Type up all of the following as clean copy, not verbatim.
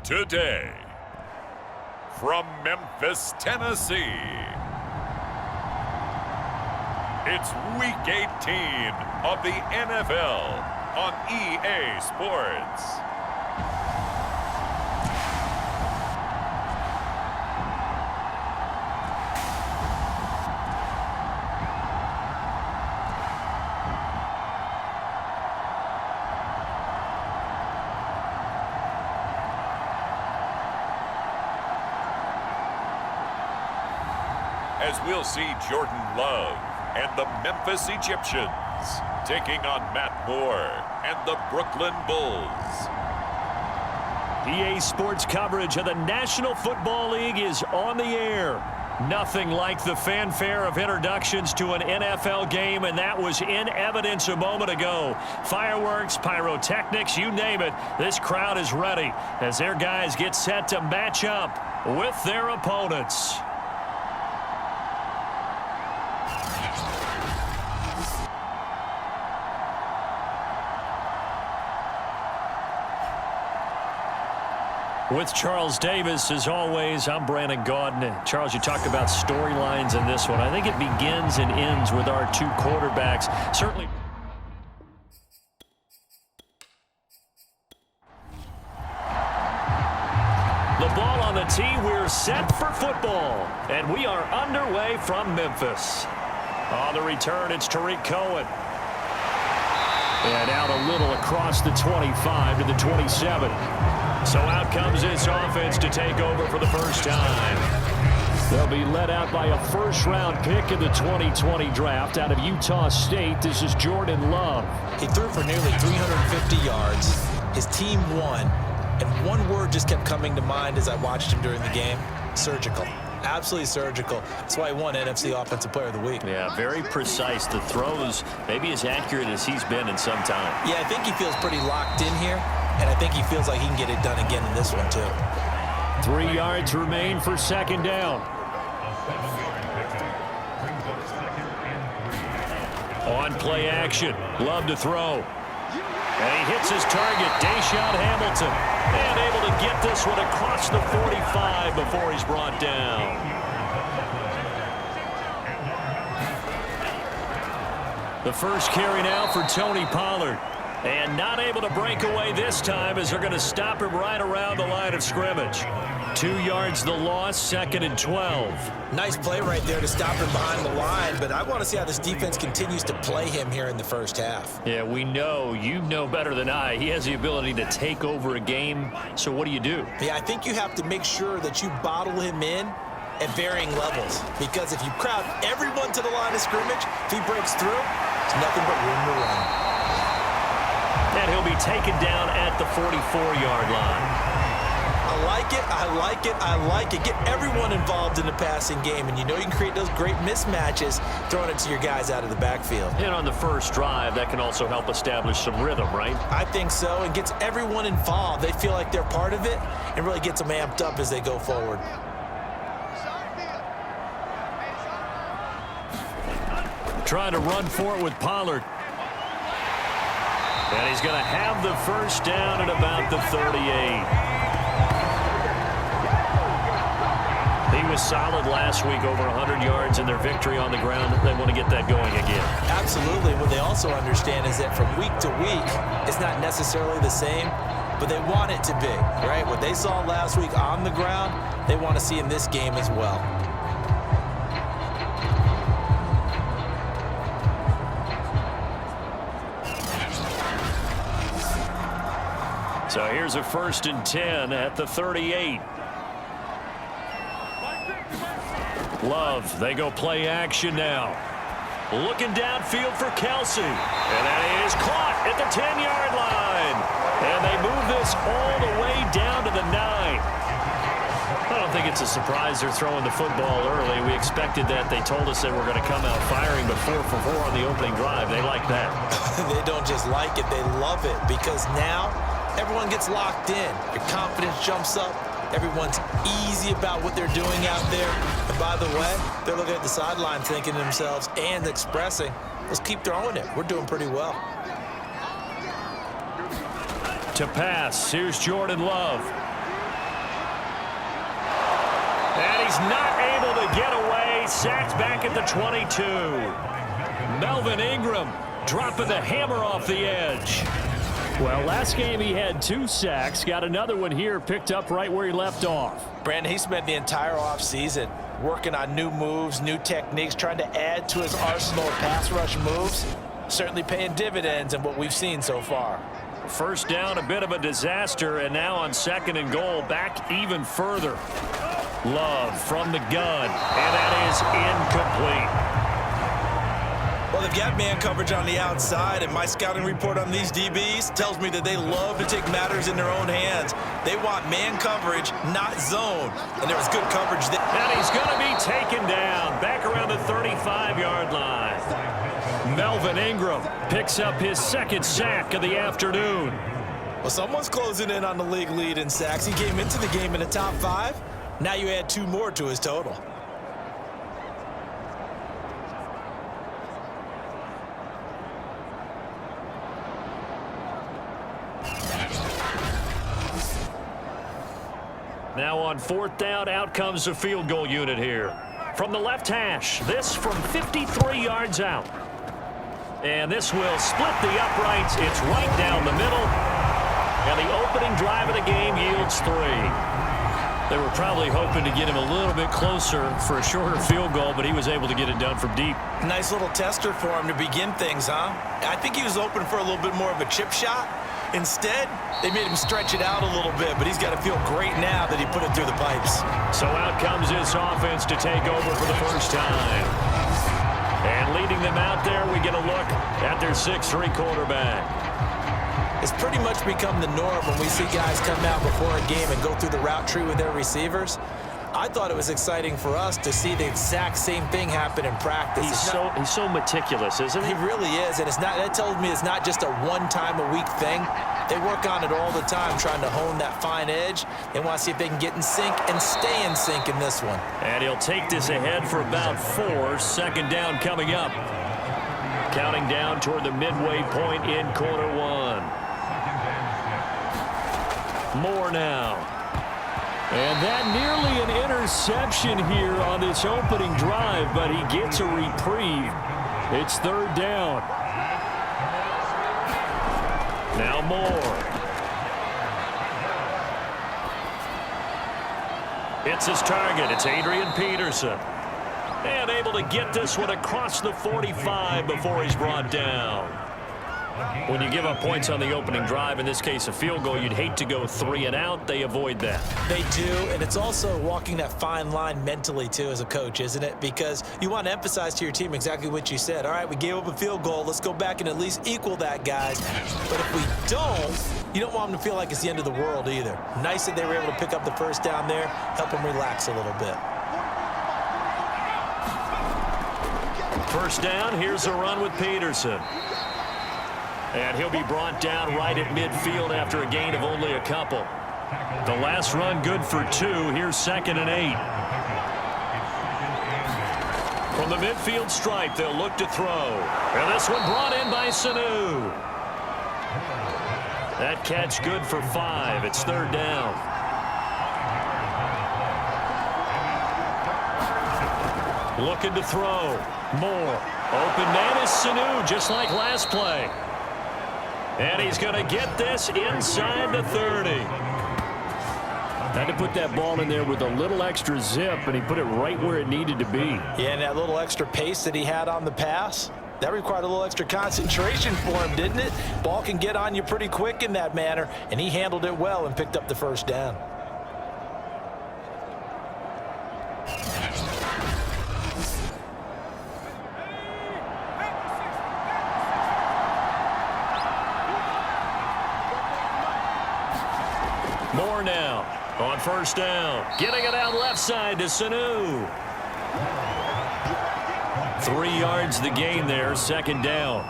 Today, from Memphis, Tennessee, it's Week 18 of the NFL on EA Sports. As we'll see Jordan Love and the Memphis Egyptians taking on Matt Moore and the Brooklyn Bulls. EA Sports coverage of the National Football League is on the air. Nothing like the fanfare of introductions to an NFL game, and that was in evidence a moment ago. Fireworks, pyrotechnics, you name it. This crowd is ready as their guys get set to match up with their opponents. With Charles Davis, as always, I'm Brandon Gaudin. Charles, you talked about storylines in this one. I think it begins and ends with our two quarterbacks. Certainly. The ball on the tee. We're set for football. And we are underway from Memphis. On the return, it's Tariq Cohen. And out a little across the 25 to the 27. So out comes this offense to take over for the first time. They'll be led out by a first-round pick in the 2020 draft out of Utah State. This is Jordan Love. He threw for nearly 350 yards. His team won. And one word just kept coming to mind as I watched him during the game: surgical. Absolutely surgical. That's why he won NFC Offensive Player of the Week. Yeah, very precise. The throws maybe as accurate as he's been in some time. Yeah, I think he feels pretty locked in here. And I think he feels like he can get it done again in this one, too. 3 yards remain for second down. On play action. Love to throw. And he hits his target, Deshaun Hamilton. And able to get this one across the 45 before he's brought down. The first carry now for Tony Pollard. And not able to break away this time as they're going to stop him right around the line of scrimmage. 2 yards the loss, 2nd and 12. Nice play right there to stop him behind the line, but I want to see how this defense continues to play him here in the first half. Yeah, we know, you know better than I, he has the ability to take over a game, so what do you do? Yeah, I think you have to make sure that you bottle him in at varying levels, because if you crowd everyone to the line of scrimmage, if he breaks through, it's nothing but room to run. And he'll be taken down at the 44-yard line. I like it, I like it, I like it. Get everyone involved in the passing game, and you know you can create those great mismatches throwing it to your guys out of the backfield. And on the first drive, that can also help establish some rhythm, right? I think so, and gets everyone involved. They feel like they're part of it, and really gets them amped up as they go forward. Trying to run for it with Pollard. And he's going to have the first down at about the 38. He was solid last week, over 100 yards in their victory on the ground. They want to get that going again. Absolutely. What they also understand is that from week to week, it's not necessarily the same, but they want it to be, right? What they saw last week on the ground, they want to see in this game as well. So here's a 1st and 10 at the 38. Love, they go play action now. Looking downfield for Kelsey. And that is caught at the 10-yard line. And they move this all the way down to the 9. I don't think it's a surprise they're throwing the football early. We expected that. They told us they were going to come out firing, but 4 for 4 on the opening drive. They like that. They don't just like it, they love it, because now everyone gets locked in. Your confidence jumps up. Everyone's easy about what they're doing out there. And by the way, they're looking at the sideline thinking to themselves and expressing, let's keep throwing it. We're doing pretty well. To pass, here's Jordan Love. And he's not able to get away. Sacked back at the 22. Melvin Ingram dropping the hammer off the edge. Well, last game he had 2 sacks. Got another one here picked up right where he left off. Brandon, he spent the entire offseason working on new moves, new techniques, trying to add to his arsenal of pass rush moves. Certainly paying dividends in what we've seen so far. First down, a bit of a disaster, and now on 2nd and goal, back even further. Love from the gun, and that is incomplete. Well, they've got man coverage on the outside, and my scouting report on these DBs tells me that they love to take matters in their own hands. They want man coverage, not zone, and there was good coverage there. And he's going to be taken down back around the 35-yard line. Melvin Ingram picks up his 2nd sack of the afternoon. Well, someone's closing in on the league lead in sacks. He came into the game in the top 5. Now you add 2 more to his total. Now on 4th down, out comes the field goal unit here. From the left hash, this from 53 yards out. And this will split the uprights. It's right down the middle. And the opening drive of the game yields 3. They were probably hoping to get him a little bit closer for a shorter field goal, but he was able to get it done from deep. Nice little tester for him to begin things, huh? I think he was open for a little bit more of a chip shot. Instead, they made him stretch it out a little bit, but he's got to feel great now that he put it through the pipes. So out comes this offense to take over for the first time. And leading them out there, we get a look at their 6'3" quarterback. It's pretty much become the norm when we see guys come out before a game and go through the route tree with their receivers. I thought it was exciting for us to see the exact same thing happen in practice. He's so meticulous, isn't he? He really is, and that tells me it's not just a one-time-a-week thing. They work on it all the time, trying to hone that fine edge. They want to see if they can get in sync and stay in sync in this one. And he'll take this ahead for about 4. 2nd down coming up. Counting down toward the midway point in quarter 1. More now. And that nearly an interception here on this opening drive, but he gets a reprieve. It's 3rd down. Now more. It's his target. It's Adrian Peterson. And able to get this one across the 45 before he's brought down. When you give up points on the opening drive, in this case a field goal, you'd hate to go 3 and out. They avoid that. They do, and it's also walking that fine line mentally, too, as a coach, isn't it? Because you want to emphasize to your team exactly what you said. All right, we gave up a field goal. Let's go back and at least equal that, guys. But if we don't, you don't want them to feel like it's the end of the world either. Nice that they were able to pick up the first down there, help them relax a little bit. First down, here's a run with Peterson. And he'll be brought down right at midfield after a gain of only a couple. The last run good for 2. Here's 2nd and 8. From the midfield stripe, they'll look to throw. And this one brought in by Sanu. That catch good for 5. It's 3rd down. Looking to throw. More. Open man is Sanu, just like last play. And he's going to get this inside the 30. Had to put that ball in there with a little extra zip, and he put it right where it needed to be. Yeah, and that little extra pace that he had on the pass, that required a little extra concentration for him, didn't it? Ball can get on you pretty quick in that manner, and he handled it well and picked up the first down. More now on first down. Getting it out left side to Sanu. 3 yards the gain there, 2nd down.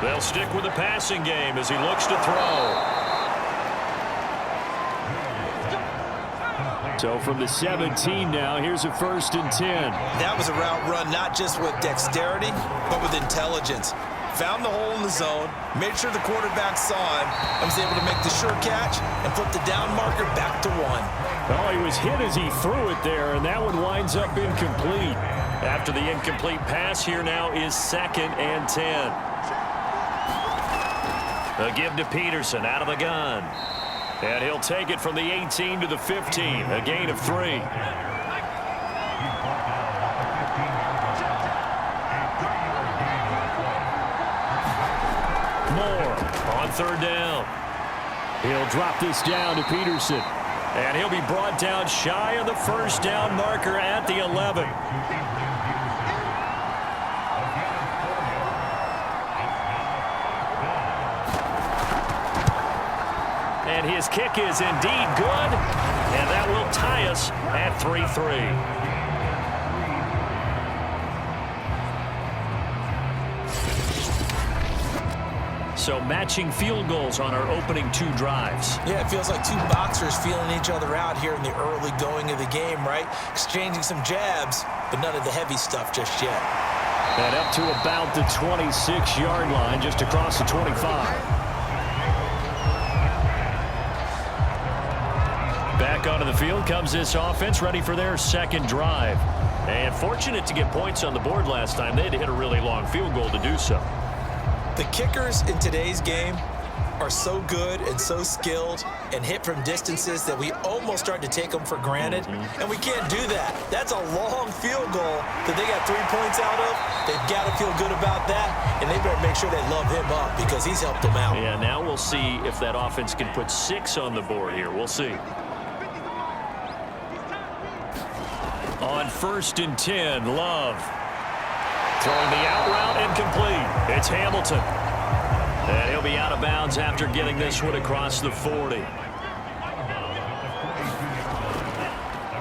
They'll stick with the passing game as he looks to throw. So from the 17 now, here's a 1st and 10. That was a route run not just with dexterity, but with intelligence. found the hole in the zone, made sure the quarterback saw him, and was able to make the sure catch and flip the down marker back to 1. Oh, he was hit as he threw it there, and that one winds up incomplete. After the incomplete pass, here now is 2nd and 10. A give to Peterson out of the gun. And he'll take it from the 18 to the 15, a gain of 3. Moore on 3rd down. He'll drop this down to Peterson. And he'll be brought down shy of the 1st down marker at the 11. And his kick is indeed good, and that will tie us at 3-3. So matching field goals on our opening 2 drives. Yeah, it feels like 2 boxers feeling each other out here in the early going of the game, right? Exchanging some jabs, but none of the heavy stuff just yet. And up to about the 26-yard line, just across the 25. Back onto the field comes this offense, ready for their 2nd drive. And fortunate to get points on the board last time. They had to hit a really long field goal to do so. The kickers in today's game are so good and so skilled and hit from distances that we almost start to take them for granted, and we can't do that. That's a long field goal that they got 3 points out of. They've got to feel good about that, and they better make sure they love him up because he's helped them out. Yeah, now we'll see if that offense can put 6 on the board here. We'll see. On 1st and 10, Love. Throwing the out route incomplete. It's Hamilton. And he'll be out of bounds after getting this one across the 40.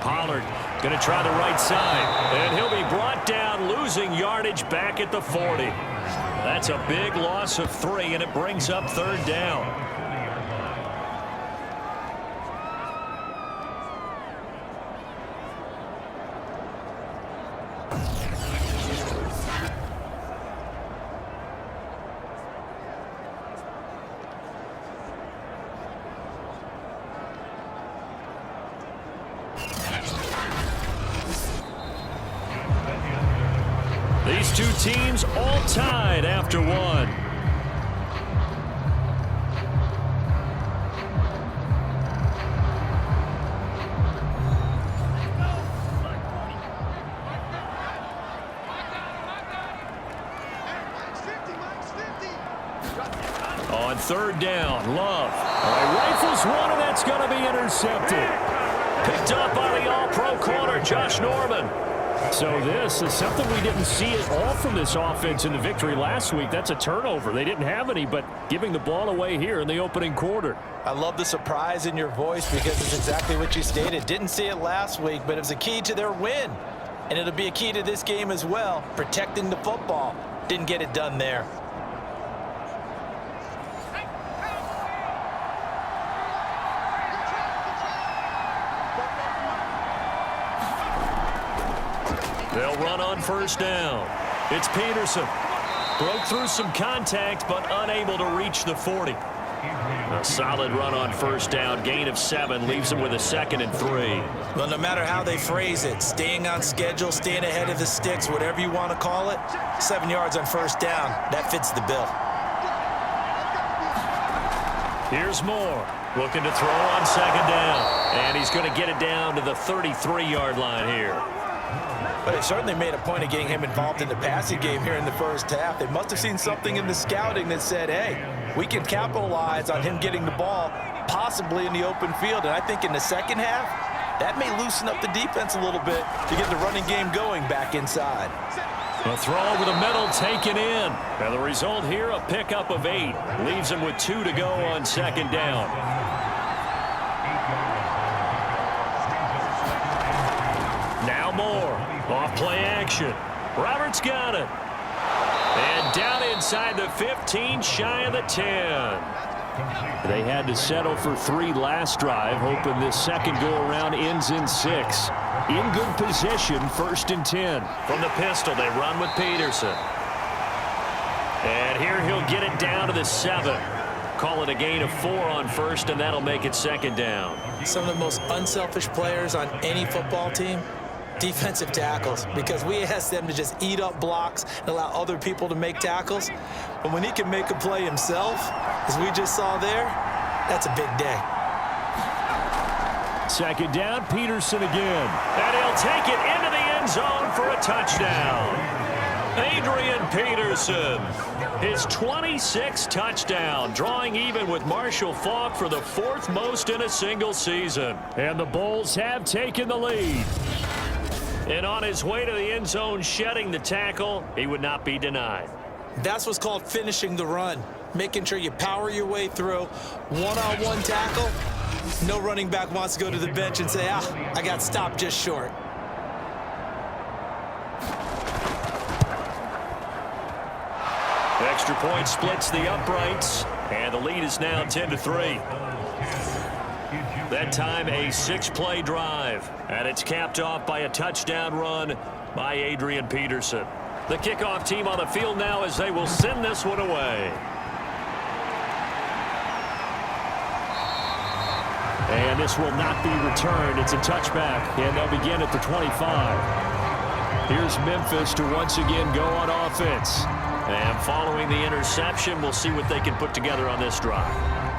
Pollard going to try the right side. And he'll be brought down, losing yardage back at the 40. That's a big loss of 3, and it brings up 3rd down. These 2 teams all tied after 1. On 3rd down, Love. Rifles one, and that's going to be intercepted. Picked up by the all-pro corner, Josh Norman. So this is something we didn't see at all from this offense in the victory last week. That's a turnover. They didn't have any, but giving the ball away here in the opening quarter. I love the surprise in your voice because it's exactly what you stated. Didn't see it last week, but it was a key to their win. And it'll be a key to this game as well, protecting the football. Didn't get it done there. They'll run on 1st down. It's Peterson. Broke through some contact, but unable to reach the 40. A solid run on 1st down. Gain of 7 leaves them with a 2nd and 3. Well, no matter how they phrase it, staying on schedule, staying ahead of the sticks, whatever you want to call it, 7 yards on 1st down, that fits the bill. Here's Moore. Looking to throw on 2nd down. And he's going to get it down to the 33-yard line here. But they certainly made a point of getting him involved in the passing game here in the 1st half. They must have seen something in the scouting that said, hey, we can capitalize on him getting the ball possibly in the open field. And I think in the 2nd half, that may loosen up the defense a little bit to get the running game going back inside. A throw over the middle taken in. And the result here, a pickup of 8. Leaves him with 2 to go on 2nd down. Now Moore. Off play action. Roberts got it. And down inside the 15, shy of the 10. They had to settle for 3 last drive, hoping this second go-around ends in 6. In good position, 1st and 10. From the pistol, they run with Peterson. And here he'll get it down to the 7. Call it a gain of 4 on first, and that'll make it second down. Some of the most unselfish players on any football team, defensive tackles, because we ask them to just eat up blocks and allow other people to make tackles. But when he can make a play himself, as we just saw there, that's a big day. Second down, Peterson again. And he'll take it into the end zone for a touchdown. Adrian Peterson, his 26th touchdown, drawing even with Marshall Faulk for the 4th most in a single season. And the Bulls have taken the lead. And on his way to the end zone, shedding the tackle, he would not be denied. That's what's called finishing the run, making sure you power your way through. One-on-one tackle, no running back wants to go to the bench and say, I got stopped just short. Extra point splits the uprights, and the lead is now 10-3. That time a 6-play drive, and it's capped off by a touchdown run by Adrian Peterson. The kickoff team on the field now as they will send this one away. And this will not be returned. It's a touchback, and they'll begin at the 25. Here's Memphis to once again go on offense. And following the interception, we'll see what they can put together on this drive.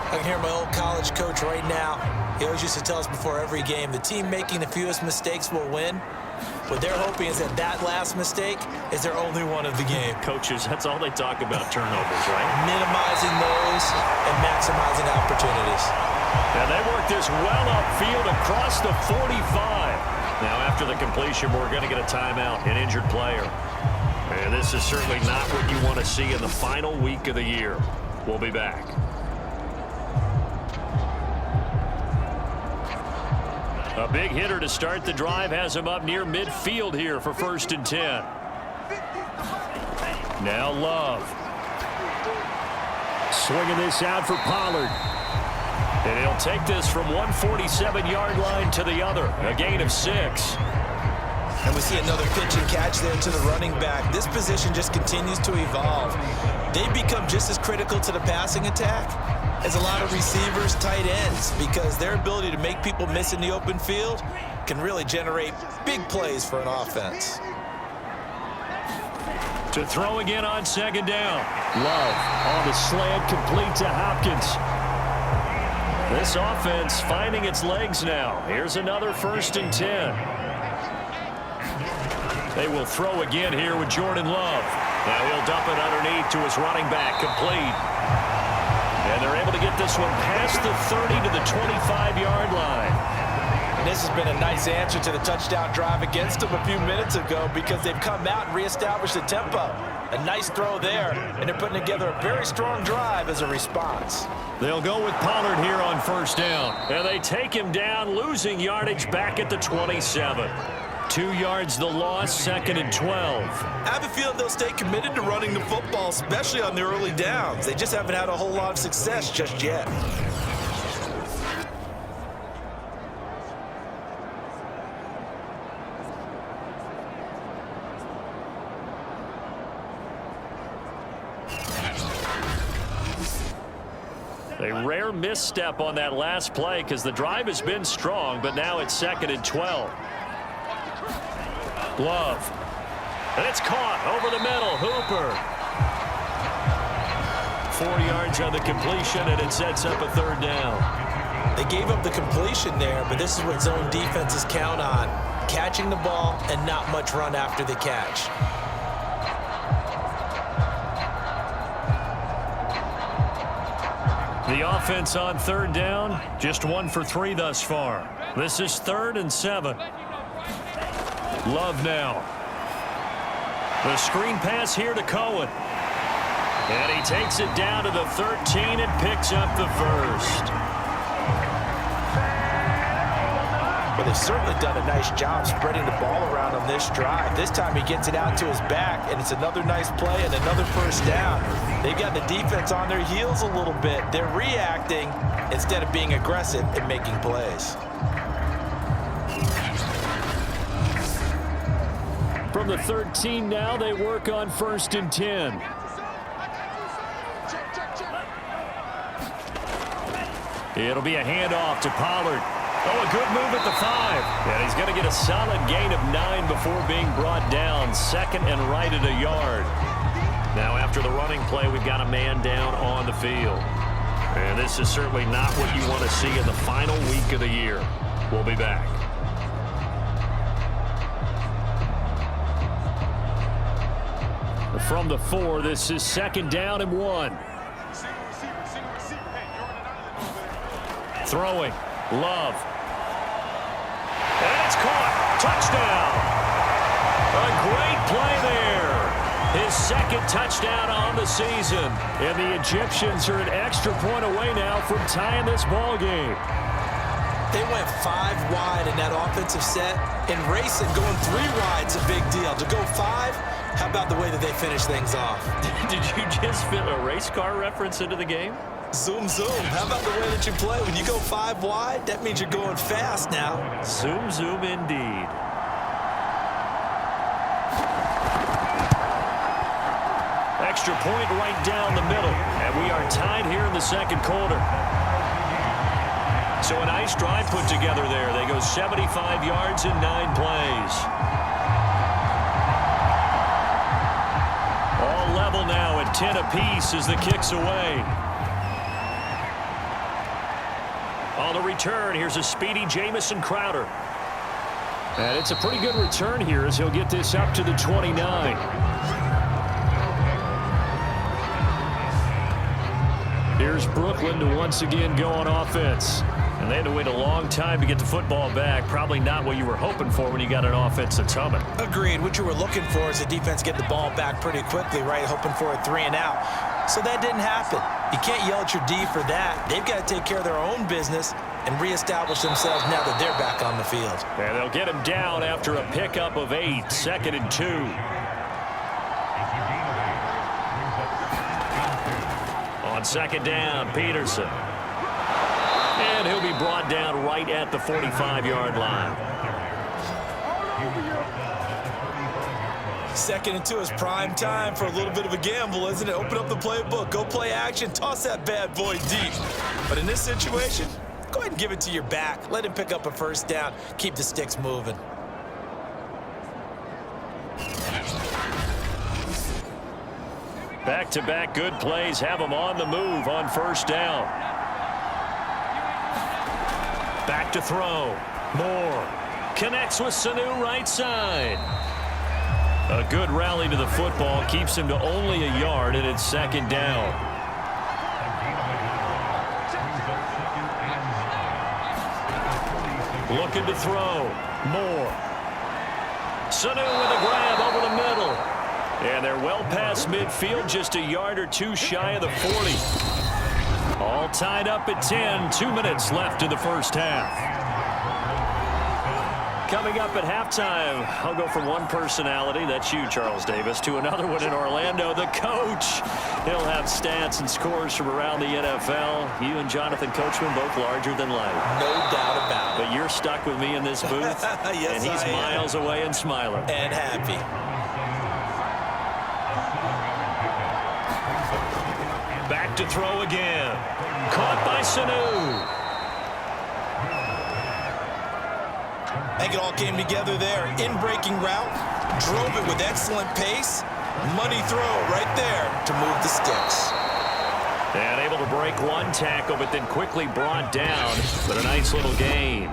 I can hear my old college coach right now. He always used to tell us before every game, the team making the fewest mistakes will win. What they're hoping is that last mistake is their only one of the game. Coaches, that's all they talk about, turnovers, right? Minimizing those and maximizing opportunities. And they work this well upfield across the 45. Now, after the completion, we're going to get a timeout, an injured player. And this is certainly not what you want to see in the final week of the year. We'll be back. A big hitter to start the drive has him up near midfield here for 1st and 10. Now Love. Swinging this out for Pollard. And he'll take this from 147-yard line to the other. A gain of 6. And we see another pitch and catch there to the running back. This position just continues to evolve. They become just as critical to the passing attack as a lot of receivers, tight ends, because their ability to make people miss in the open field can really generate big plays for an offense. To throw again on 2nd down. Love on the slant, complete to Hopkins. This offense finding its legs now. Here's another 1st and 10. They will throw again here with Jordan Love. Now he'll dump it underneath to his running back, complete. And they're able to get this one past the 30 to the 25-yard line. And this has been a nice answer to the touchdown drive against them a few minutes ago because they've come out and reestablished the tempo. A nice throw there, and they're putting together a very strong drive as a response. They'll go with Pollard here on 1st down. And they take him down, losing yardage back at the 27. 2 yards the loss, 2nd and 12. I have a feeling they'll stay committed to running the football, especially on the early downs. They just haven't had a whole lot of success just yet. A rare misstep on that last play because the drive has been strong, but now it's 2nd and 12. Love. And it's caught over the middle. Hooper. 4 yards on the completion, and it sets up a 3rd down. They gave up the completion there, but this is what zone defenses count on. Catching the ball and not much run after the catch. The offense on 3rd down, just 1 for 3 thus far. This is 3rd and 7. Love now. The screen pass here to Cohen. And he takes it down to the 13 and picks up the 1st. Well, they've certainly done a nice job spreading the ball around on this drive. This time he gets it out to his back, and it's another nice play and another 1st down. They've got the defense on their heels a little bit. They're reacting instead of being aggressive and making plays. From the 13 now, they work on 1st and 10. It'll be a handoff to Pollard. Oh, a good move at the 5. And he's going to get a solid gain of 9 before being brought down. Second and right at a yard. Now after the running play, we've got a man down on the field. And this is certainly not what you want to see in the final week of the year. We'll be back. From the 4, this is 2nd down and 1. Throwing. Love. And it's caught. Touchdown. A great play there. His 2nd touchdown on the season. And the Egyptians are an extra point away now from tying this ball game. They went 5 wide in that offensive set. And racing, going 3 wide's a big deal. To go 5, how about the way that they finish things off? Did you just fit a race car reference into the game? Zoom, zoom. How about the way that you play? When you go 5 wide, that means you're going fast now. Zoom, zoom indeed. Extra point right down the middle. And we are tied here in the 2nd quarter. So a nice drive put together there. They go 75 yards in 9 plays. All level now at 10 apiece as the kick's away. On the return, here's a speedy Jamison Crowder. And it's a pretty good return here as he'll get this up to the 29. Here's Brooklyn to once again go on offense. And they had to wait a long time to get the football back. Probably not what you were hoping for when you got an offense that's humming. Agreed. What you were looking for is the defense get the ball back pretty quickly, right? Hoping for a 3 and out. So that didn't happen. You can't yell at your D for that. They've got to take care of their own business and reestablish themselves now that they're back on the field. And they'll get him down after a pickup of 8. 2nd and 2. On 2nd down, Peterson. And he'll be brought down right at the 45-yard line. 2nd and 2 is prime time for a little bit of a gamble, isn't it? Open up the playbook, go play action, toss that bad boy deep. But in this situation, go ahead and give it to your back. Let him pick up a 1st down. Keep the sticks moving. Back-to-back good plays have them on the move on 1st down. Back to throw. Moore connects with Sanu right side. A good rally to the football keeps him to only a yard, and it's 2nd down. Looking to throw. Moore. Sanu with a grab over the middle. And they're well past midfield, just a yard or 2 shy of the 40. All tied up at 10. 2 minutes left in the 1st half. Coming up at halftime, I'll go from one personality, that's you, Charles Davis, to another one in Orlando, the coach. He'll have stats and scores from around the NFL. You and Jonathan Coachman both larger than life. No doubt about it. But you're stuck with me in this booth, yes, and he's miles away and smiling. And happy. Back to throw again. Caught by Sanu. I think it all came together there. In-breaking route, drove it with excellent pace. Money throw right there to move the sticks. And able to break one tackle, but then quickly brought down. But a nice little gain.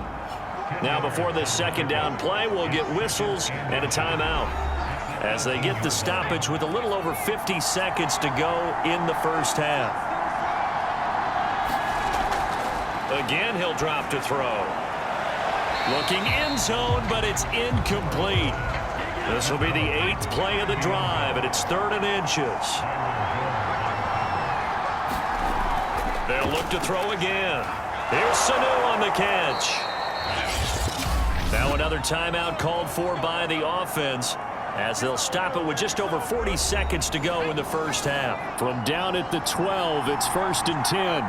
Now before this 2nd down play, we'll get whistles and a timeout as they get the stoppage with a little over 50 seconds to go in the 1st half. Again, he'll drop to throw. Looking end zone, but it's incomplete. This will be the 8th play of the drive, and it's 3rd and inches. They'll look to throw again. Here's Sanu on the catch. Now another timeout called for by the offense as they'll stop it with just over 40 seconds to go in the 1st half. From down at the 12, it's 1st and 10.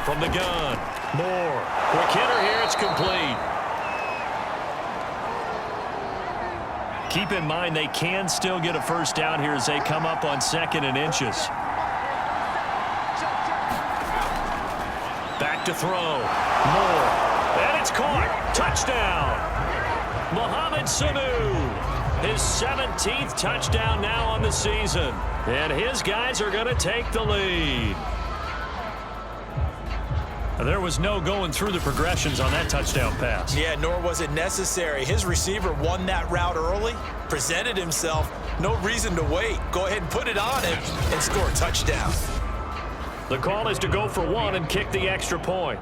From the gun, Moore. Quick hitter here, it's complete. Keep in mind they can still get a 1st down here as they come up on 2nd and inches. back to throw. Moore. And it's caught. Touchdown. Mohamed Sanu. His 17th touchdown now on the season. And his guys are going to take the lead. There was no going through the progressions on that touchdown pass. Yeah, nor was it necessary. His receiver won that route early, presented himself. No reason to wait. Go ahead and put it on him and score a touchdown. The call is to go for one and kick the extra point.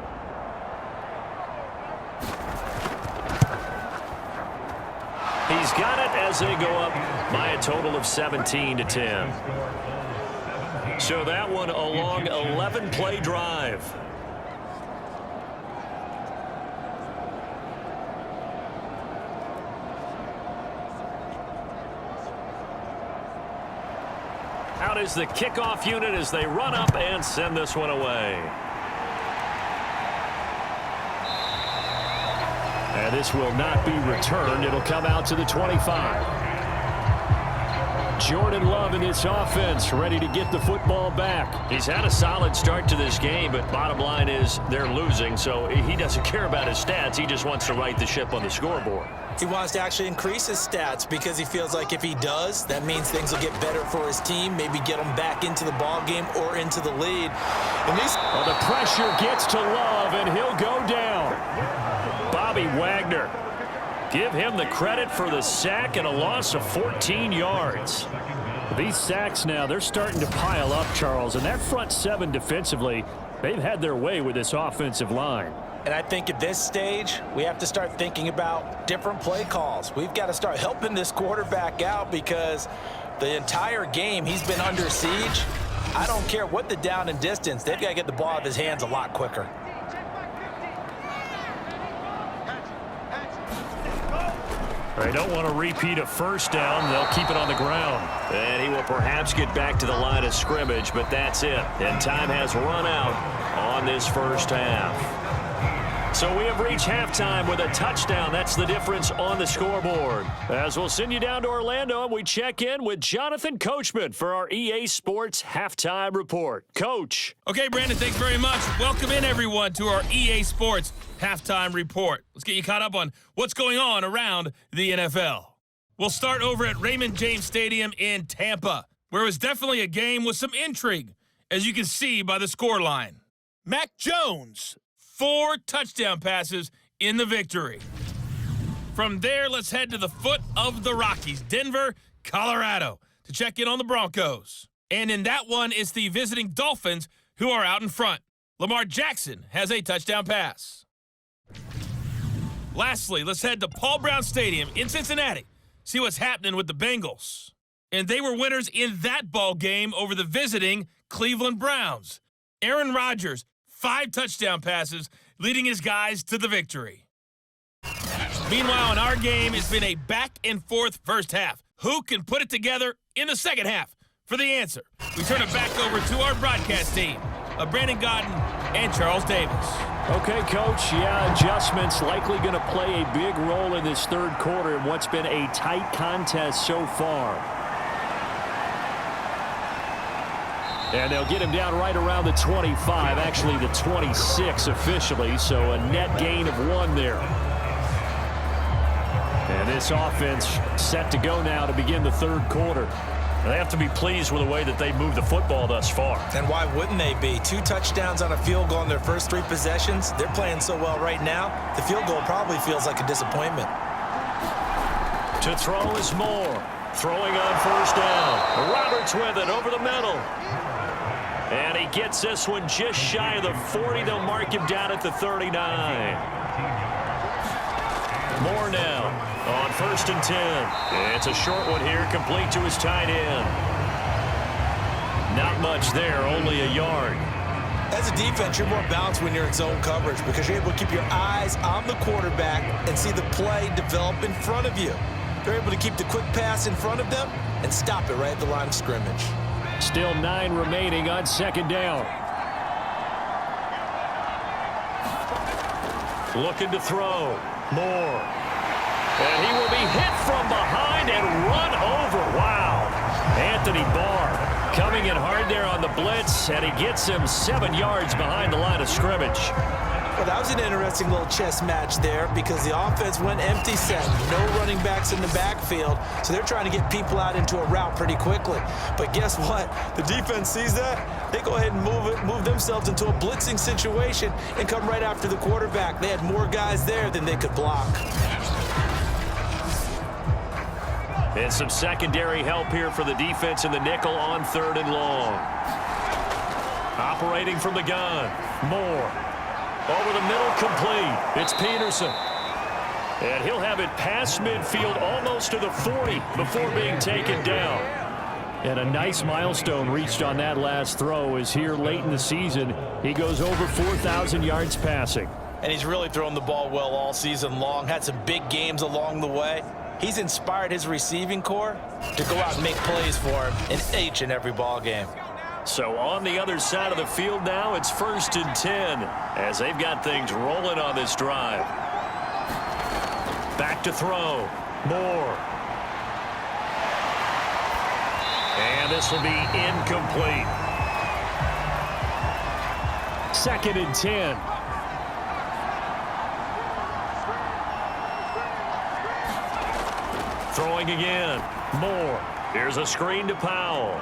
He's got it as they go up by a total of 17-10. So that one a long 11-play drive. Out is the kickoff unit as they run up and send this one away. And this will not be returned. It'll come out to the 25. Jordan Love in this offense, ready to get the football back. He's had a solid start to this game, but bottom line is they're losing, so he doesn't care about his stats. He just wants to right the ship on the scoreboard. He wants to actually increase his stats because he feels like if he does, that means things will get better for his team, maybe get them back into the ball game or into the lead. And well, the pressure gets to Love, and he'll go down. Bobby Wagner. Give him the credit for the sack and a loss of 14 yards. These sacks now, they're starting to pile up, Charles, and that front seven defensively, they've had their way with this offensive line. And I think at this stage, we have to start thinking about different play calls. We've got to start helping this quarterback out because the entire game he's been under siege. I don't care what the down and distance, they've got to get the ball out of his hands a lot quicker. They don't want to repeat a first down. They'll keep it on the ground. And he will perhaps get back to the line of scrimmage, but that's it. And time has run out on this first half. So we have reached halftime with a touchdown. That's the difference on the scoreboard. As we'll send you down to Orlando, we check in with Jonathan Coachman for our EA Sports Halftime Report. Coach. Okay, Brandon, thanks very much. Welcome in, everyone, to our EA Sports Halftime Report. Let's get you caught up on what's going on around the NFL. We'll start over at Raymond James Stadium in Tampa, where it was definitely a game with some intrigue, as you can see by the scoreline. Mac Jones, 4 touchdown passes in the victory. From there, let's head to the foot of the Rockies, Denver, Colorado, to check in on the Broncos. And in that one, it's the visiting Dolphins who are out in front. Lamar Jackson has a touchdown pass. Lastly, let's head to Paul Brown Stadium in Cincinnati, see what's happening with the Bengals. And they were winners in that ball game over the visiting Cleveland Browns. Aaron Rodgers, 5 touchdown passes, leading his guys to the victory. Meanwhile, in our game, it's been a back-and-forth first half. Who can put it together in the second half? For the answer, we turn it back over to our broadcast team of Brandon Godden and Charles Davis. Okay, Coach, adjustments likely going to play a big role in this third quarter in what's been a tight contest so far. And they'll get him down right around the 25, actually the 26 officially, so a net gain of 1 there. And this offense set to go now to begin the third quarter. They have to be pleased with the way that they moved the football thus far. And why wouldn't they be? 2 touchdowns on a field goal in their first 3 possessions. They're playing so well right now, the field goal probably feels like a disappointment. To throw is Moore. Throwing on first down. Roberts with it over the middle. And he gets this one just shy of the 40. They'll mark him down at the 39. Moore now on 1st and 10. It's a short one here, complete to his tight end. Not much there, only a yard. As a defense, you're more balanced when you're in zone coverage because you're able to keep your eyes on the quarterback and see the play develop in front of you. They're able to keep the quick pass in front of them and stop it right at the line of scrimmage. Still 9 remaining on 2nd down. Looking to throw. Moore. And he will be hit from behind and run over. Wow. Anthony Barr coming in hard there on the blitz, and he gets him 7 yards behind the line of scrimmage. Well, that was an interesting little chess match there because the offense went empty set. No running backs in the backfield, so they're trying to get people out into a route pretty quickly. But guess what? The defense sees that. They go ahead and move themselves into a blitzing situation and come right after the quarterback. They had more guys there than they could block. And some secondary help here for the defense in the nickel on 3rd and long. Operating from the gun. Moore. Over the middle, complete. It's Peterson. And he'll have it past midfield almost to the 40 before being taken down. And a nice milestone reached on that last throw is here late in the season. He goes over 4,000 yards passing. And he's really thrown the ball well all season long. Had some big games along the way. He's inspired his receiving corps to go out and make plays for him in each and every ball game. So on the other side of the field now, it's 1st and 10 as they've got things rolling on this drive. Back to throw. Moore. And this will be incomplete. 2nd and 10. Throwing again. Moore. Here's a screen to Powell.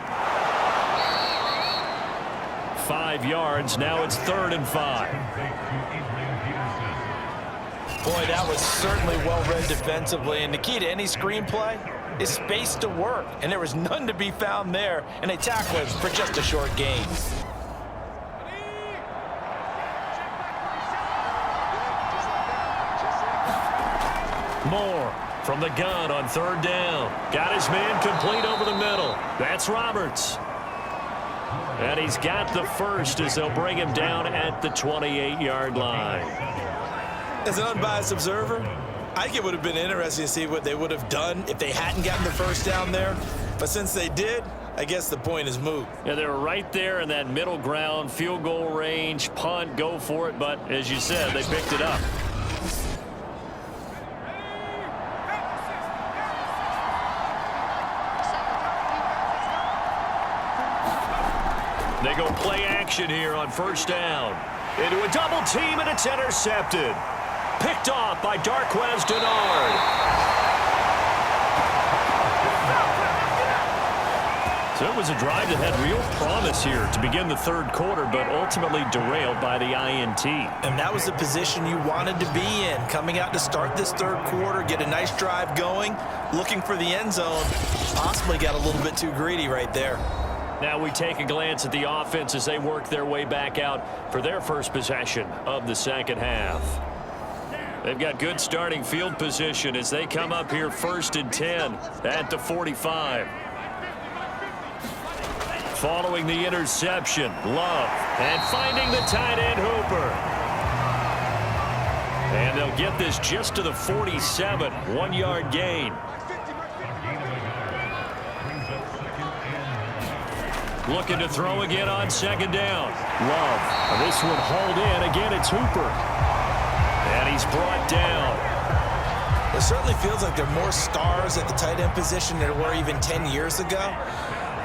5 yards. Now it's 3rd and 5. Boy, that was certainly well-read defensively. And the key to any screenplay is space to work. And there was none to be found there. And they tackle it for just a short gain. Moore from the gun on 3rd down. Got his man complete over the middle. That's Roberts. And he's got the first as they'll bring him down at the 28-yard line. As an unbiased observer, I think it would have been interesting to see what they would have done if they hadn't gotten the first down there. But since they did, I guess the point is moot. Yeah, they were right there in that middle ground, field goal range, punt, go for it. But as you said, they picked it up. They go play action here on 1st down. Into a double team, and it's intercepted. Picked off by Darquez Denard. So it was a drive that had real promise here to begin the 3rd quarter, but ultimately derailed by the INT. And that was the position you wanted to be in, coming out to start this 3rd quarter, get a nice drive going, looking for the end zone. Possibly got a little bit too greedy right there. Now we take a glance at the offense as they work their way back out for their first possession of the 2nd half. They've got good starting field position as they come up here 1st and 10 at the 45. Following the interception, Love, and finding the tight end Hooper. And they'll get this just to the 47, 1-yard gain. Looking to throw again on 2nd down. Love. This one hauled in. Again, it's Hooper. And he's brought down. It certainly feels like there are more stars at the tight end position than there were even 10 years ago.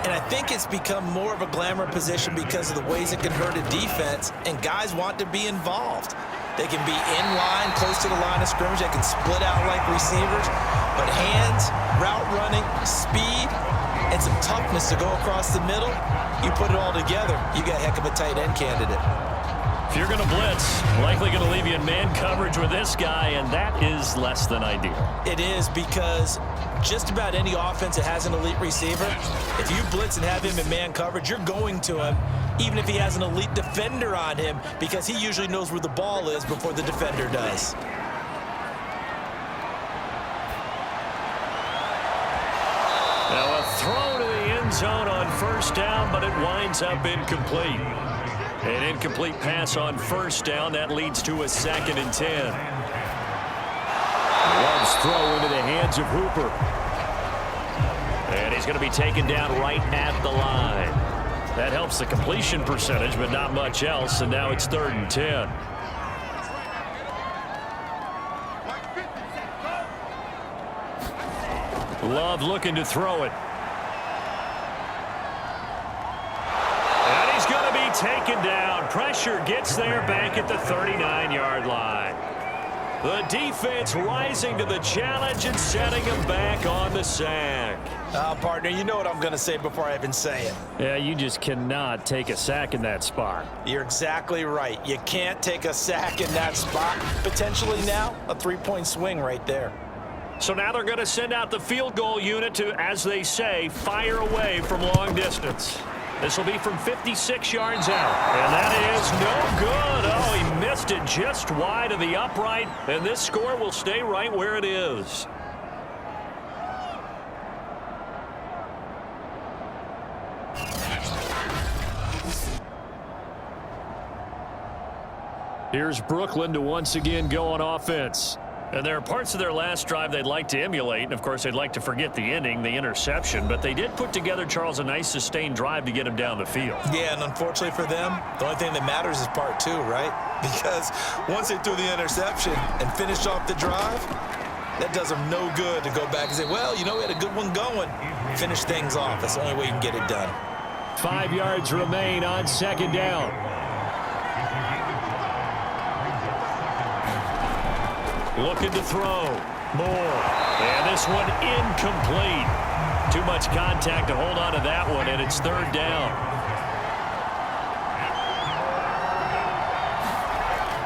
And I think it's become more of a glamour position because of the ways it can hurt a defense, and guys want to be involved. They can be in line, close to the line of scrimmage. They can split out like receivers. But hands, route running, speed, and some toughness to go across the middle, you put it all together, you got a heck of a tight end candidate. If you're going to blitz, likely going to leave you in man coverage with this guy, and that is less than ideal. It is, because just about any offense that has an elite receiver, if you blitz and have him in man coverage, you're going to him, even if he has an elite defender on him, because he usually knows where the ball is before the defender does. Now a throw to the end zone on 1st down, but it winds up incomplete. An incomplete pass on 1st down. That leads to a 2nd and 10. Love's throw into the hands of Hooper. And he's going to be taken down right at the line. That helps the completion percentage, but not much else. And now it's 3rd and 10. Love looking to throw it. taken down. Pressure gets there back at the 39-yard line. The defense rising to the challenge and setting him back on the sack. Partner, you know what I'm going to say before I even say it. Yeah, you just cannot take a sack in that spot. You're exactly right. You can't take a sack in that spot. Potentially now, a 3-point swing right there. So now they're going to send out the field goal unit to, as they say, fire away from long distance. This will be from 56 yards out. And that is no good. Oh, he missed it just wide of the upright. And this score will stay right where it is. Here's Brooklyn to once again go on offense. And there are parts of their last drive they'd like to emulate. And, of course, they'd like to forget the ending, the interception. But they did put together, Charles, a nice sustained drive to get him down the field. Yeah, and unfortunately for them, the only thing that matters is part two, right? Because once they threw the interception and finished off the drive, that does them no good to go back and say, well, you know, we had a good one going. Finish things off. That's the only way you can get it done. 5 yards remain on second down. Looking to throw. Moore. And this one incomplete. Too much contact to hold on to that one, and it's third down.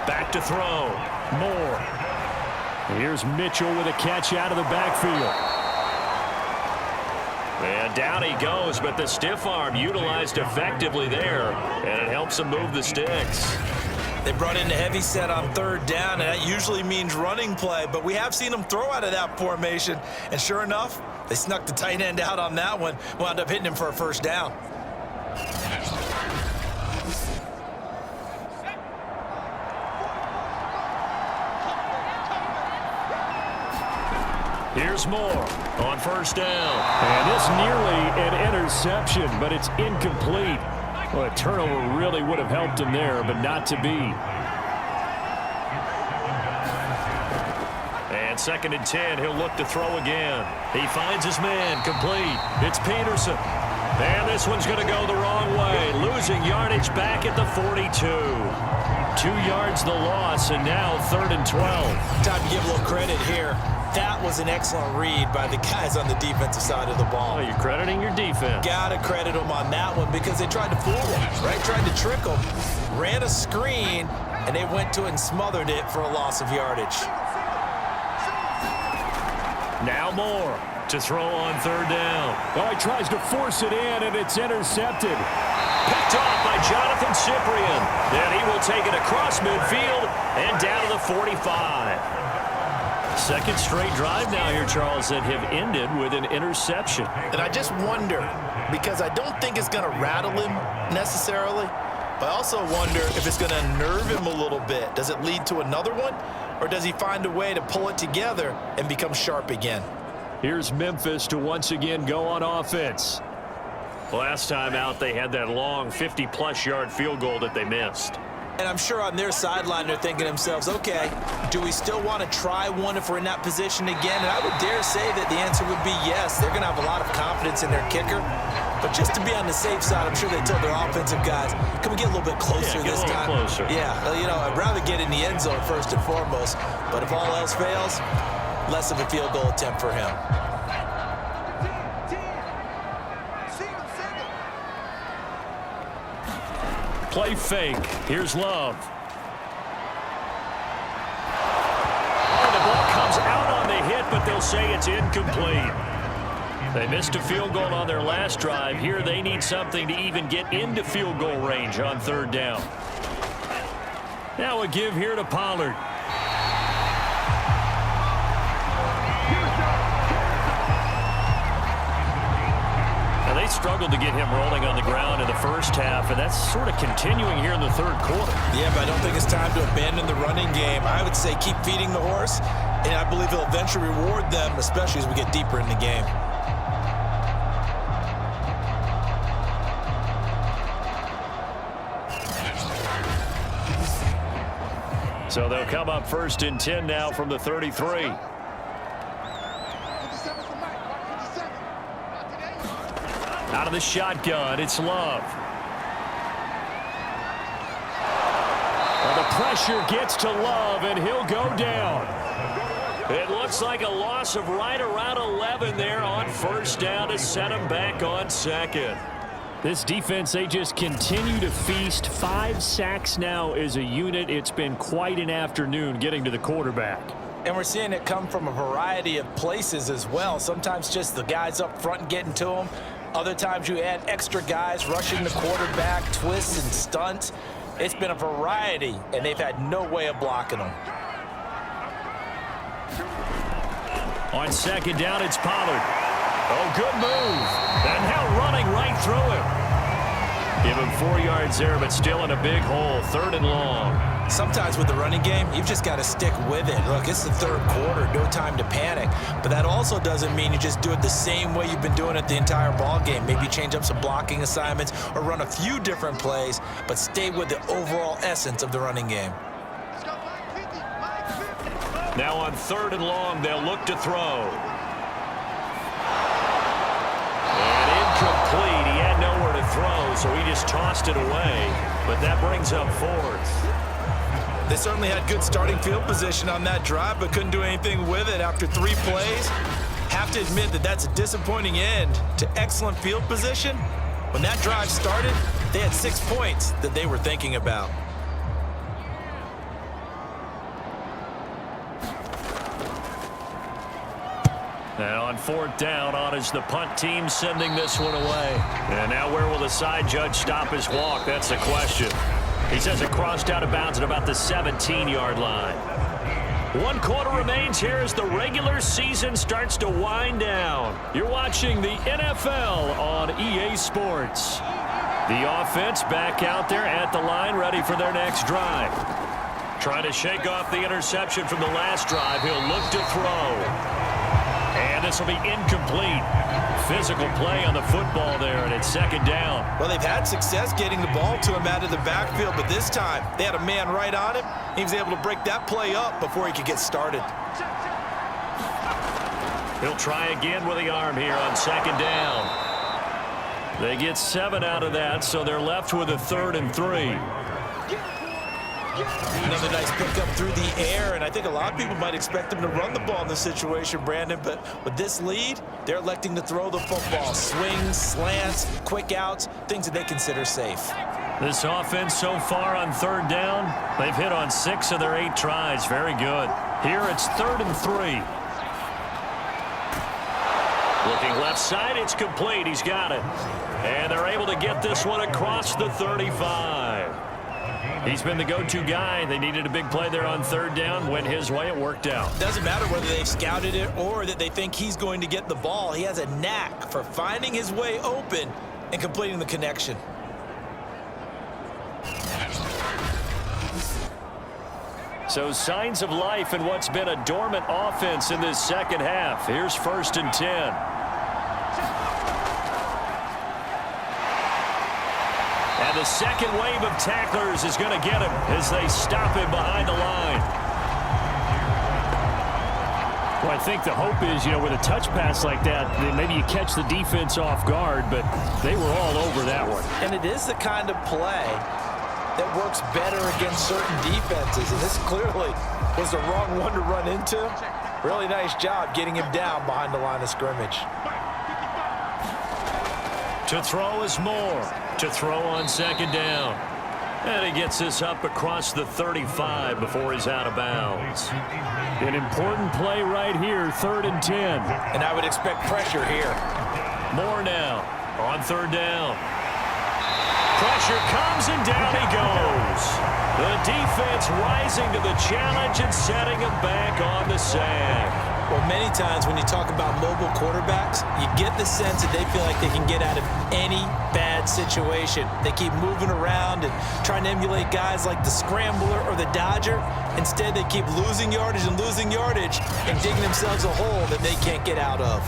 Back to throw. Moore. Here's Mitchell with a catch out of the backfield. And down he goes, but the stiff arm utilized effectively there, and it helps him move the sticks. They brought in the heavy set on third down, and that usually means running play, but we have seen them throw out of that formation, and sure enough, they snuck the tight end out on that one, wound up hitting him for a first down. Here's Moore on first down. And this nearly an interception, but it's incomplete. Well, a turnover really would have helped him there, but not to be. And 2nd and 10, he'll look to throw again. He finds his man, complete. It's Peterson. And this one's going to go the wrong way, losing yardage back at the 42. 2 yards the loss, and now 3rd and 12. Time to give a little credit here. That was an excellent read by the guys on the defensive side of the ball. Oh, you're crediting your defense. Gotta credit them on that one because they tried to fool them, right? Tried to trick them, ran a screen, and they went to it and smothered it for a loss of yardage. Now Moore to throw on third down. Oh, he tries to force it in, and it's intercepted. Picked off by Jonathan Cyprien. Then he will take it across midfield and down to the 45. Second straight drive now here, Charles, that have ended with an interception. And I just wonder, because I don't think it's going to rattle him necessarily, but I also wonder if it's going to unnerve him a little bit. Does it lead to another one, or does he find a way to pull it together and become sharp again? Here's Memphis to once again go on offense. Last time out, they had that long 50-plus yard field goal that they missed. And I'm sure on their sideline they're thinking to themselves, okay, do we still want to try one if we're in that position again? And I would dare say that the answer would be yes. They're going to have a lot of confidence in their kicker. But just to be on the safe side, I'm sure they told their offensive guys, can we get a little bit closer this time? Closer. Yeah, well, you know, I'd rather get in the end zone first and foremost. But if all else fails, less of a field goal attempt for him. Play fake. Here's Love. And the ball comes out on the hit, but they'll say it's incomplete. They missed a field goal on their last drive. Here they need something to even get into field goal range on third down. Now a give here to Pollard. They struggled to get him rolling on the ground in the first half, and that's sort of continuing here in the third quarter. Yeah, but I don't think it's time to abandon the running game. I would say keep feeding the horse, and I believe he'll eventually reward them, especially as we get deeper in the game. So they'll come up 1st and 10 now from the 33. Out of the shotgun, it's Love. The pressure gets to Love, and he'll go down. It looks like a loss of right around 11 there on first down to set him back on second. This defense, they just continue to feast. 5 sacks now as a unit. It's been quite an afternoon getting to the quarterback. And we're seeing it come from a variety of places as well. Sometimes just the guys up front and getting to him. Other times you add extra guys rushing the quarterback, twists and stunts. It's been a variety, and they've had no way of blocking them. On second down, it's Pollard. Oh, good move. And now running right through him. Give him 4 yards there, but still in a big hole. 3rd and long. Sometimes with the running game, you've just got to stick with it. Look, it's the 3rd quarter, no time to panic. But that also doesn't mean you just do it the same way you've been doing it the entire ball game. Maybe change up some blocking assignments or run a few different plays, but stay with the overall essence of the running game. Now on 3rd and long, they'll look to throw. And incomplete. He had nowhere to throw, so he just tossed it away. But that brings up 4th. They certainly had good starting field position on that drive, but couldn't do anything with it after 3 plays. Have to admit that that's a disappointing end to excellent field position. When that drive started, they had 6 points that they were thinking about. And on 4th down, on is the punt team sending this one away. And now where will the side judge stop his walk? That's the question. He says it crossed out of bounds at about the 17-yard line. 1 quarter remains here as the regular season starts to wind down. You're watching the NFL on EA Sports. The offense back out there at the line, ready for their next drive. Trying to shake off the interception from the last drive. He'll look to throw. And this will be incomplete. Physical play on the football there, and it's 2nd down. Well, they've had success getting the ball to him out of the backfield, but this time they had a man right on him. He was able to break that play up before he could get started. He'll try again with the arm here on 2nd down. They get 7 out of that, so they're left with a 3rd and 3. Another nice pickup through the air, and I think a lot of people might expect them to run the ball in this situation, Brandon, but with this lead, they're electing to throw the football. Swings, slants, quick outs, things that they consider safe. This offense so far on 3rd down, they've hit on 6 of their 8 tries. Very good. Here it's 3rd and 3. Looking left side, it's complete. He's got it. And they're able to get this one across the 35. He's been the go-to guy. They needed a big play there on 3rd down. Went his way. It worked out. Doesn't matter whether they've scouted it or that they think he's going to get the ball. He has a knack for finding his way open and completing the connection. So signs of life in what's been a dormant offense in this 2nd half. Here's 1st and 10. And the second wave of tacklers is going to get him as they stop him behind the line. Well, I think the hope is, with a touch pass like that, maybe you catch the defense off guard, but they were all over that one. And it is the kind of play that works better against certain defenses, and this clearly was the wrong one to run into. Really nice job getting him down behind the line of scrimmage. To throw is Moore. To throw on 2nd down. And he gets this up across the 35 before he's out of bounds. An important play right here, 3rd and 10. And I would expect pressure here. Moore now on 3rd down. Pressure comes and down he goes. The defense rising to the challenge and setting him back on the sack. Well, many times when you talk about mobile quarterbacks, you get the sense that they feel like they can get out of any bad situation. They keep moving around and trying to emulate guys like the Scrambler or the Dodger. Instead, they keep losing yardage and digging themselves a hole that they can't get out of.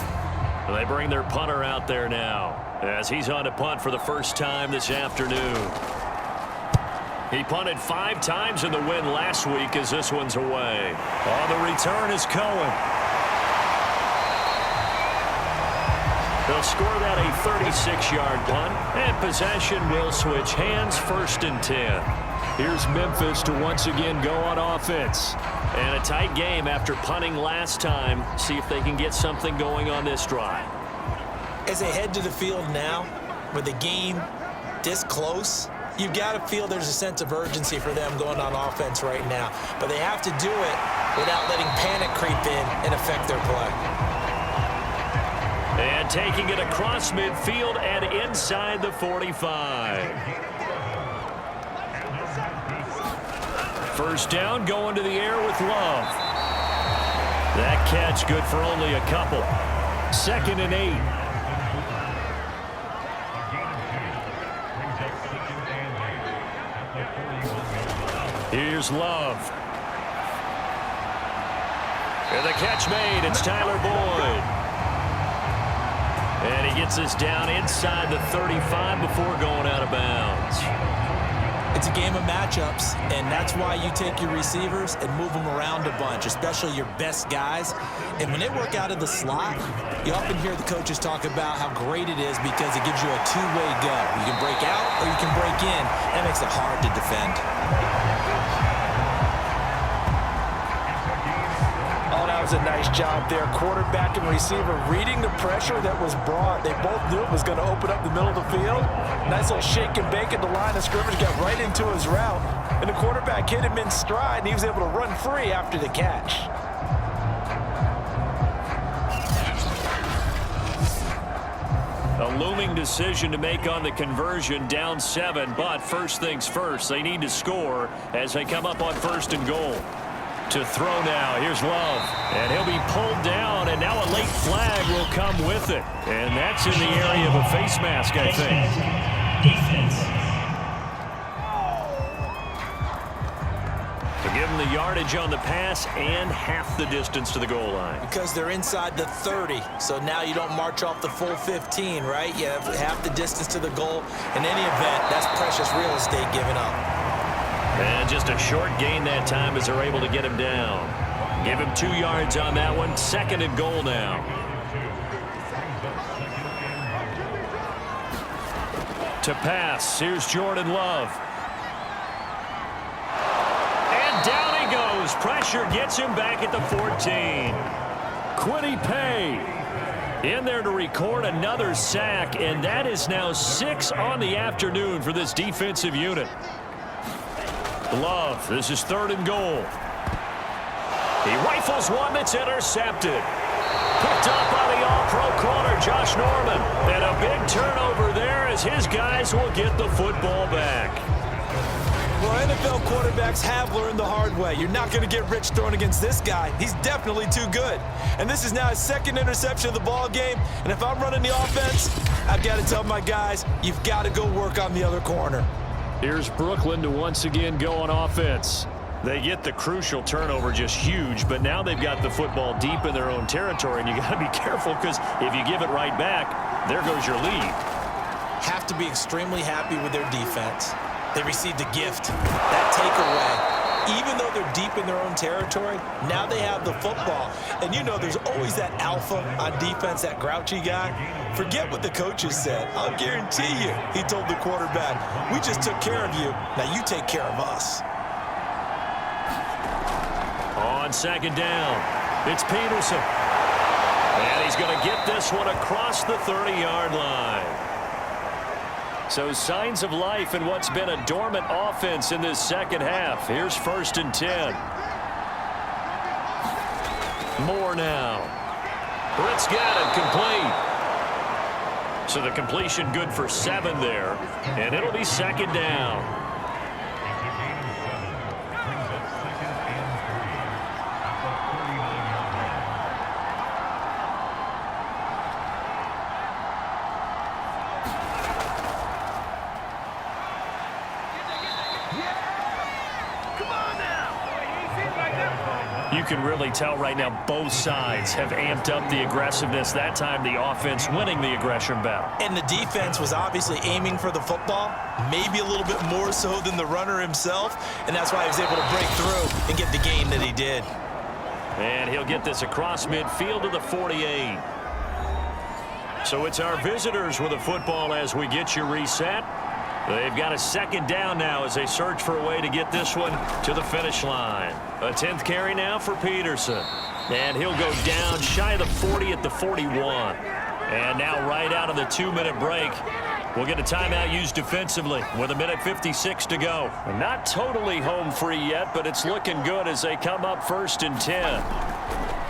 Well, they bring their punter out there now as he's on to punt for the first time this afternoon. He punted 5 times in the win last week as this one's away. On the return is Cohen. They'll score that a 36-yard punt, and possession will switch hands, 1st and 10. Here's Memphis to once again go on offense. And a tight game after punting last time. See if they can get something going on this drive. As they head to the field now, with the game this close, you've got to feel there's a sense of urgency for them going on offense right now. But they have to do it without letting panic creep in and affect their play. And taking it across midfield and inside the 45. 1st down, going to the air with Love. That catch good for only a couple. 2nd and 8. Here's Love. And the catch made. It's Tyler Boyd. And he gets us down inside the 35 before going out of bounds. It's a game of matchups, and that's why you take your receivers and move them around a bunch, especially your best guys. And when they work out of the slot, you often hear the coaches talk about how great it is because it gives you a two-way go. You can break out or you can break in. That makes it hard to defend. Oh, that was a nice job there. Quarterback and receiver reading the pressure that was brought. They both knew it was going to open up the middle of the field. Nice little shake and bake at the line of scrimmage, got right into his route. And the quarterback hit him in stride, and he was able to run free after the catch. A looming decision to make on the conversion, down 7, but first things first, they need to score as they come up on 1st and goal. To throw now, here's Love, and he'll be pulled down, and now a late flag will come with it. And that's in the area of a face mask, I think. Defense. To give them the yardage on the pass and half the distance to the goal line. Because they're inside the 30, so now you don't march off the full 15, right? You have half the distance to the goal. In any event, that's precious real estate given up. And just a short gain that time as they're able to get him down. Give him 2 yards on that one. 2nd and goal now. To pass, here's Jordan Love. And down he goes. Pressure gets him back at the 14. Quiddy Pay in there to record another sack, and that is now 6 on the afternoon for this defensive unit. Love, this is 3rd and goal. He rifles one that's intercepted. Picked up by the all-pro corner, Josh Norman. And a big turnover there as his guys will get the football back. Well, NFL quarterbacks have learned the hard way. You're not going to get rich throwing against this guy. He's definitely too good. And this is now his 2nd interception of the ball game. And if I'm running the offense, I've got to tell my guys, you've got to go work on the other corner. Here's Brooklyn to once again go on offense. They get the crucial turnover, just huge, but now they've got the football deep in their own territory, and you got to be careful because if you give it right back, there goes your lead. Have to be extremely happy with their defense. They received a gift. That takeaway, even though they're deep in their own territory, now they have the football. And you know there's always that alpha on defense, that grouchy guy. Forget what the coaches said. I'll guarantee you, he told the quarterback, we just took care of you. Now you take care of us. On 2nd down, it's Peterson. And he's going to get this one across the 30-yard line. So signs of life in what's been a dormant offense in this 2nd half. Here's 1st and 10. Moore now. Let's get it complete. So the completion good for 7 there. And it'll be 2nd down. You can really tell right now both sides have amped up the aggressiveness. That time the offense winning the aggression battle. And the defense was obviously aiming for the football, maybe a little bit more so than the runner himself, and that's why he was able to break through and get the gain that he did. And he'll get this across midfield to the 48. So it's our visitors with the football as we get you reset. They've got a second down now as they search for a way to get this one to the finish line. A 10th carry now for Peterson. And he'll go down shy of the 40 at the 41. And now right out of the 2-minute break, we'll get a timeout used defensively with 1:56 to go. Not totally home free yet, but it's looking good as they come up 1st and 10.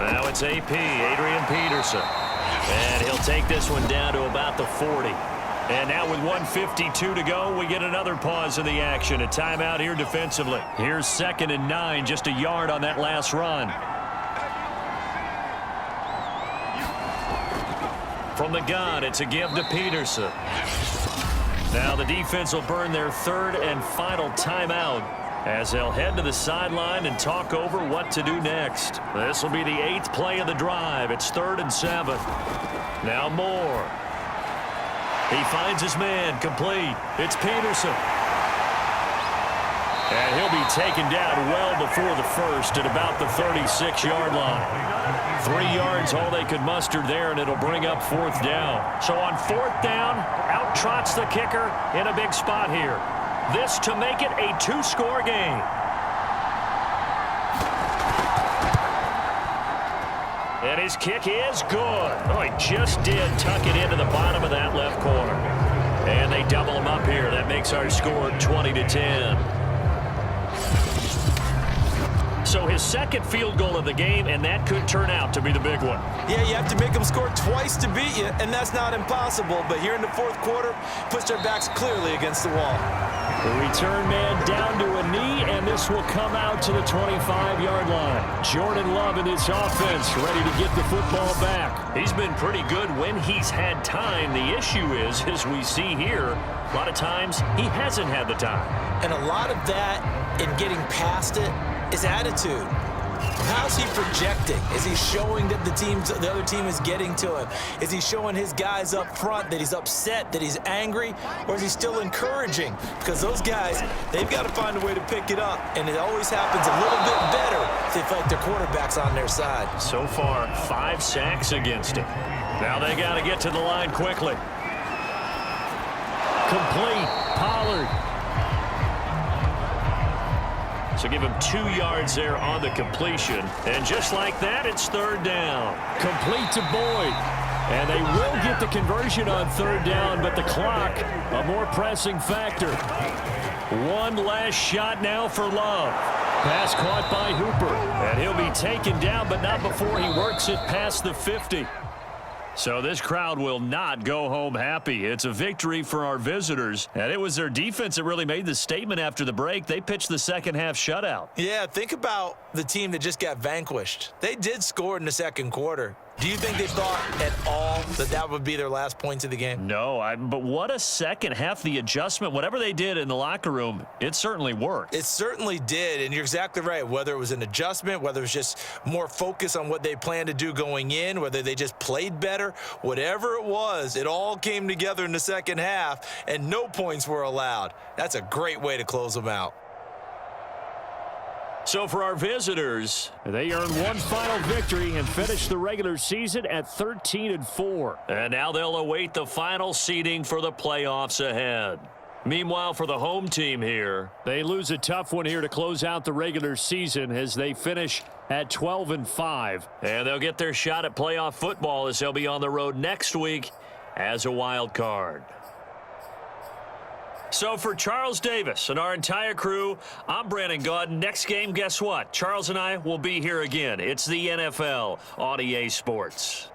Now it's AP, Adrian Peterson. And he'll take this one down to about the 40. And now with 1:52 to go, we get another pause in the action. A timeout here defensively. Here's 2nd and 9, just a yard on that last run. From the gun, it's a give to Peterson. Now the defense will burn their 3rd and final timeout as they'll head to the sideline and talk over what to do next. This will be the 8th play of the drive. It's 3rd and 7. Now Moore. He finds his man, complete. It's Peterson. And he'll be taken down well before the first at about the 36-yard line. 3 yards, all they could muster there, and it'll bring up 4th down. So on 4th down, out trots the kicker in a big spot here. This to make it a 2-score game. And his kick is good. Oh, he just did tuck it into the bottom of that left corner. And they double him up here. That makes our score 20-10. So his 2nd field goal of the game, and that could turn out to be the big one. Yeah, you have to make them score twice to beat you, and that's not impossible. But here in the 4th quarter, puts their backs clearly against the wall. The return man down to a knee, and this will come out to the 25-yard line. Jordan Love in this offense, ready to get the football back. He's been pretty good when he's had time. The issue is, as we see here, a lot of times he hasn't had the time. And a lot of that in getting past it is attitude. How's he projecting? Is he showing that the other team is getting to him? Is he showing his guys up front that he's upset, that he's angry, or is he still encouraging? Because those guys, they've got to find a way to pick it up, and it always happens a little bit better if they feel like their quarterback's on their side. So far, 5 sacks against him. Now they got to get to the line quickly. Complete. Pollard. So give him 2 yards there on the completion. And just like that, it's 3rd down. Complete to Boyd. And they will get the conversion on 3rd down, but the clock, a more pressing factor. One last shot now for Love. Pass caught by Hooper. And he'll be taken down, but not before he works it past the 50. So this crowd will not go home happy. It's a victory for our visitors, and it was their defense that really made the statement after the break. They pitched the second-half shutout. Yeah, think about the team that just got vanquished. They did score in the 2nd quarter. Do you think they thought at all that that would be their last points of the game? No, but what a second half. The adjustment, whatever they did in the locker room, it certainly worked. It certainly did, and you're exactly right. Whether it was an adjustment, whether it was just more focus on what they planned to do going in, whether they just played better, whatever it was, it all came together in the second half, and no points were allowed. That's a great way to close them out. So for our visitors, they earn one final victory and finish the regular season at 13-4. And now they'll await the final seeding for the playoffs ahead. Meanwhile, for the home team here, they lose a tough one here to close out the regular season as they finish at 12-5. And they'll get their shot at playoff football as they'll be on the road next week as a wild card. So for Charles Davis and our entire crew, I'm Brandon Gaudin. Next game, guess what? Charles and I will be here again. It's the NFL on EA Sports.